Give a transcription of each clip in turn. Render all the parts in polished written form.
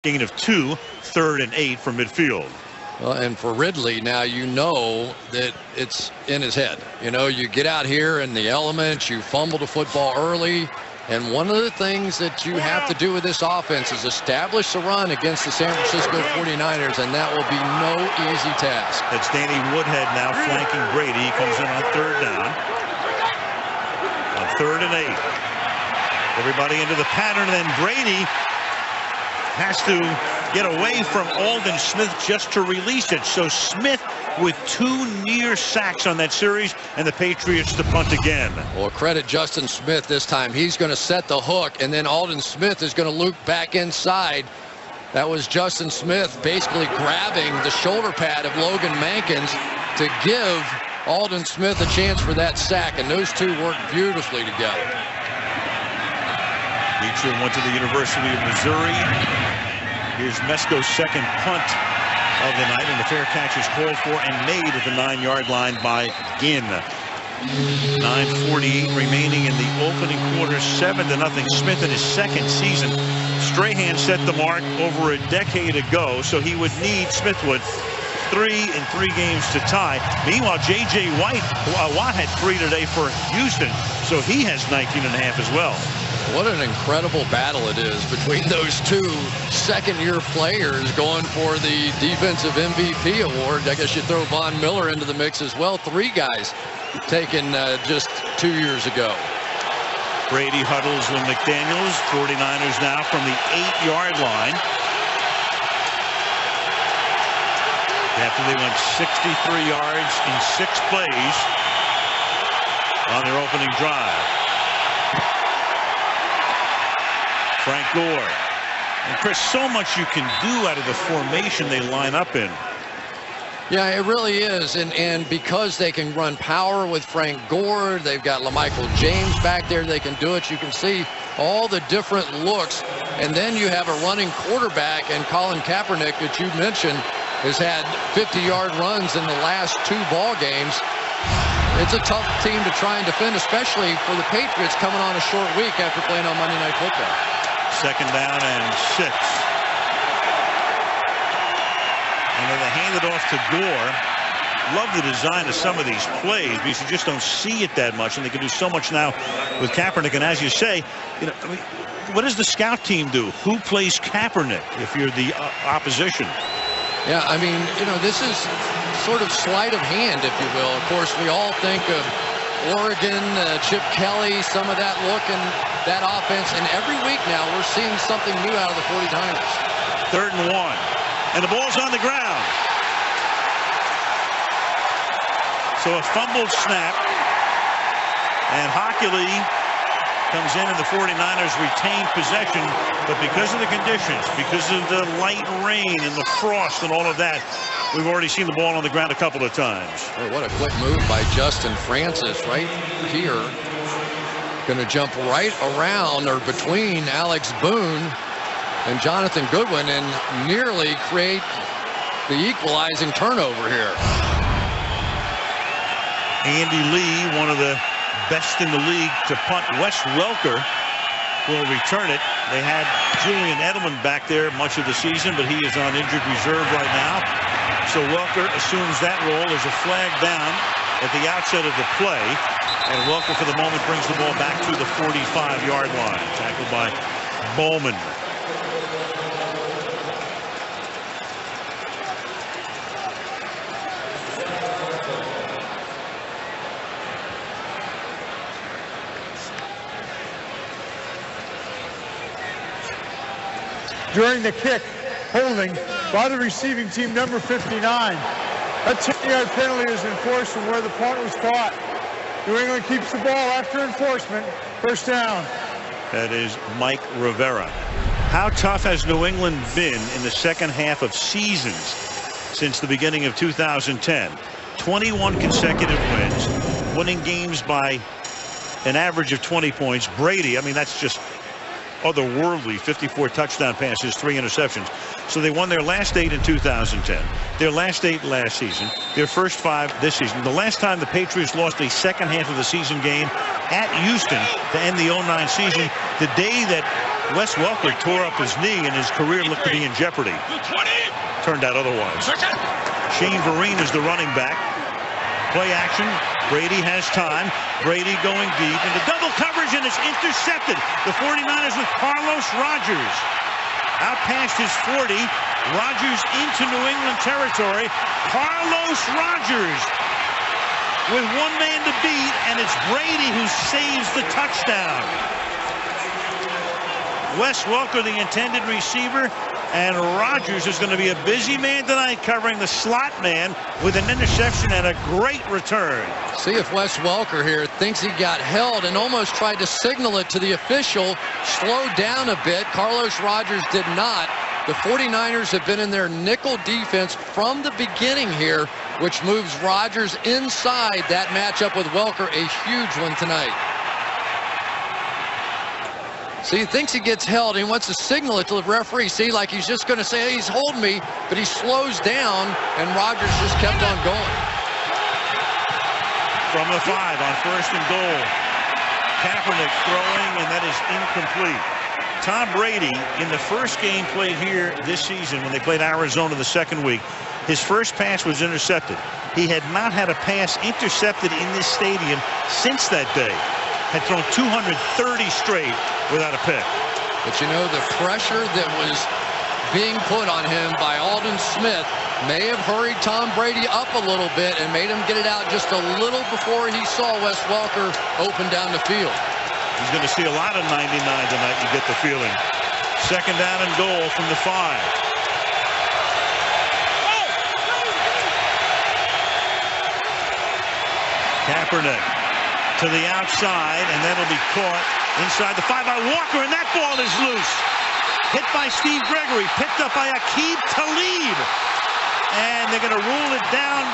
Gain of 2, 3rd and 8 from midfield. Well, and for Ridley, now you know that it's in his head. You know, you get out here in the elements, you fumble the football early, and one of the things that you have to do with this offense is establish the run against the San Francisco 49ers, and that will be no easy task. It's Danny Woodhead now flanking Brady. He comes in on 3rd down. On 3rd and 8. Everybody into the pattern, and then Brady has to get away from Aldon Smith just to release it. So Smith with 2 near sacks on that series, and the Patriots to punt again. Well, credit Justin Smith this time. He's going to set the hook, and then Aldon Smith is going to loop back inside. That was Justin Smith basically grabbing the shoulder pad of Logan Mankins to give Aldon Smith a chance for that sack, and those two worked beautifully together. Beecher went to the University of Missouri. Here's Mesko's second punt of the night, and the fair catch is called for and made at the 9-yard line by Ginn. 9:48 remaining in the opening quarter, 7-0. Smith in his second season. Strahan set the mark over a decade ago, so he would need Smithwood 3 in 3 games to tie. Meanwhile, J.J. Watt had 3 today for Houston, so he has 19.5 as well. What an incredible battle it is between those two second-year players going for the defensive MVP award. I guess you throw Von Miller into the mix as well. 3 guys taken just 2 years ago. Brady huddles with McDaniels. 49ers now from the 8-yard line. After they went 63 yards in 6 plays on their opening drive. Frank Gore. And Chris, so much you can do out of the formation they line up in. Yeah, it really is. And because they can run power with Frank Gore, they've got LaMichael James back there. They can do it. You can see all the different looks. And then you have a running quarterback, and Colin Kaepernick, that you mentioned, has had 50-yard runs in the last 2 ball games. It's a tough team to try and defend, especially for the Patriots coming on a short week after playing on Monday Night Football. 2nd down and 6. And then they hand it off to Gore. Love the design of some of these plays because you just don't see it that much, and they can do so much now with Kaepernick. And as you say, you know, I mean, what does the scout team do? Who plays Kaepernick if you're the opposition? Yeah, I mean, you know, this is sort of sleight of hand, if you will. Of course, we all think of Oregon, Chip Kelly, some of that look and that offense. And every week now we're seeing something new out of the 49ers. 3rd and 1. And the ball's on the ground. So a fumbled snap. And Hockley comes in, and the 49ers retain possession. But because of the conditions, because of the light rain and the frost and all of that, we've already seen the ball on the ground a couple of times. Oh, what a quick move by Justin Francis right here. Going to jump right around or between Alex Boone and Jonathan Goodwin and nearly create the equalizing turnover here. Andy Lee, one of the best in the league to punt. Wes Welker will return it. They had Julian Edelman back there much of the season, but he is on injured reserve right now. So Welker assumes that role. There's a flag down at the outset of the play, and Welker for the moment brings the ball back to the 45-yard line. Tackled by Bowman. During the kick, holding by the receiving team, number 59. A 10-yard penalty is enforced from where the punt was caught. New England keeps the ball after enforcement. 1st down. That is Mike Rivera. How tough has New England been in the second half of seasons since the beginning of 2010? 21 consecutive wins, winning games by an average of 20 points. Brady, I mean, that's just otherworldly. 54 touchdown passes, 3 interceptions. So they won their last 8 in 2010, their last 8 last season, their first 5 this season. The last time the Patriots lost a second half of the season game at Houston to end the 09 season, the day that Wes Welker tore up his knee and his career looked to be in jeopardy. Turned out otherwise. Shane Vereen is the running back. Play action. Brady has time. Brady going deep into double coverage, and it's intercepted. The 49ers with Carlos Rogers. Out past his 40. Rogers into New England territory. Carlos Rogers with one man to beat, and it's Brady who saves the touchdown. Wes Welker, the intended receiver, and Rogers is going to be a busy man tonight covering the slot man with an interception and a great return. See if Wes Welker here thinks he got held and almost tried to signal it to the official. Slowed down a bit. Carlos Rogers did not. The 49ers have been in their nickel defense from the beginning here, which moves Rogers inside that matchup with Welker, a huge one tonight. See, he thinks he gets held. He wants to signal it to the referee. See, like he's just going to say, hey, he's holding me, but he slows down, and Rogers just kept on going. From the 5 on 1st and goal. Kaepernick throwing, and that is incomplete. Tom Brady, in the first game played here this season when they played Arizona the second week, his first pass was intercepted. He had not had a pass intercepted in this stadium since that day. Had thrown 230 straight without a pick. But you know, the pressure that was being put on him by Aldon Smith may have hurried Tom Brady up a little bit and made him get it out just a little before he saw Wes Welker open down the field. He's going to see a lot of 99 tonight, you get the feeling. Second down and goal from the 5. Kaepernick to the outside, and that'll be caught inside the 5 by Walker, and that ball is loose. Hit by Steve Gregory, picked up by Aqib Talib. And they're going to rule it down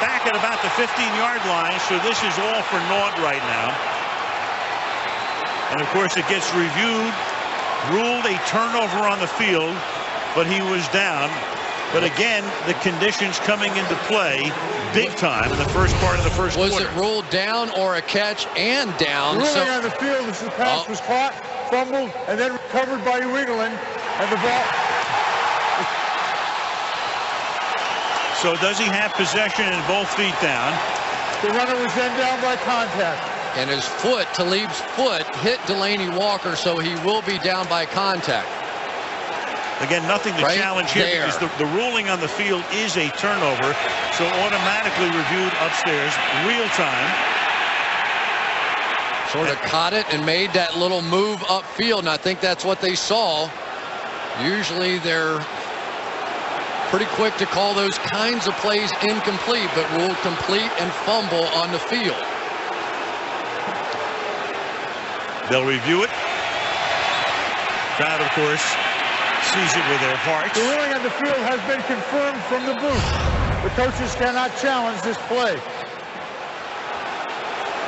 back at about the 15-yard line, so this is all for naught right now. And, of course, it gets reviewed, ruled a turnover on the field, but he was down. But, again, the conditions coming into play big time in the first part of the first quarter. Was it ruled down or a catch and down? Ruling on the field as the pass was caught, fumbled, and then recovered by New England, and the ball. So does he have possession and both feet down? The runner was then down by contact. And his foot, Talib's foot, hit Delaney Walker, so he will be down by contact. Again, nothing to challenge here because the ruling on the field is a turnover, so automatically reviewed upstairs, real time. Sort of caught it and made that little move upfield, and I think that's what they saw. Usually they're pretty quick to call those kinds of plays incomplete, but ruled complete and fumble on the field. They'll review it. Crowd, of course, sees it with their hearts. The ruling on the field has been confirmed from the booth. The coaches cannot challenge this play.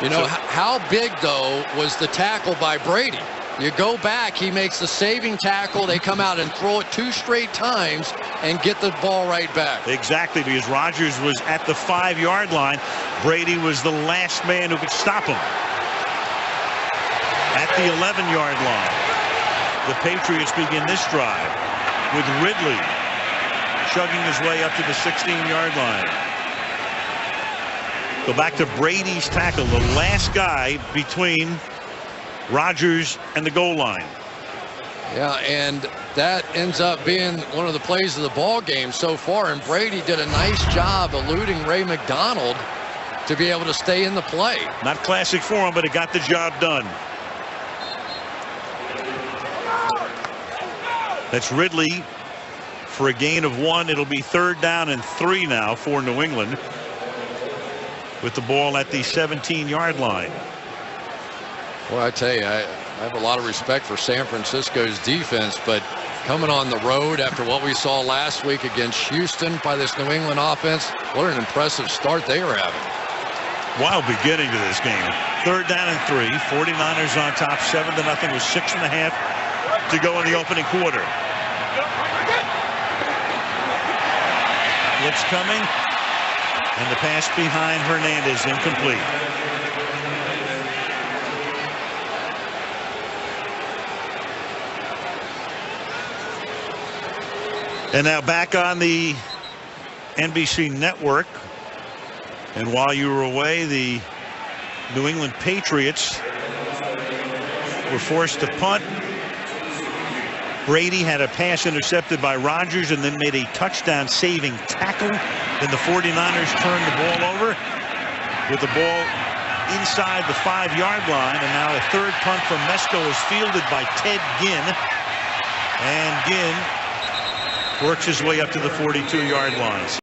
You know, how big, though, was the tackle by Brady? You go back, he makes the saving tackle. They come out and throw it 2 straight times and get the ball right back. Exactly, because Rogers was at the 5-yard line. Brady was the last man who could stop him. At the 11-yard line. The Patriots begin this drive with Ridley chugging his way up to the 16-yard line. Go back to Brady's tackle, the last guy between Rogers and the goal line. Yeah, and that ends up being one of the plays of the ball game so far, and Brady did a nice job eluding Ray McDonald to be able to stay in the play. Not classic for him, but it got the job done. That's Ridley for a gain of 1. It'll be 3rd down and 3 now for New England with the ball at the 17-yard line. Well, I tell you, I have a lot of respect for San Francisco's defense, but coming on the road after what we saw last week against Houston by this New England offense, what an impressive start they were having. Wild beginning to this game. 3rd down and 3. 49ers on top 7-0 with 6.5 to go in the opening quarter. Blitz coming, and the pass behind Hernandez incomplete. And now back on the NBC network. And while you were away, the New England Patriots were forced to punt. Brady had a pass intercepted by Rodgers and then made a touchdown saving tackle. Then the 49ers turned the ball over with the ball inside the 5-yard line. And now a third punt from Mesco is fielded by Ted Ginn. And Ginn works his way up to the 42-yard line.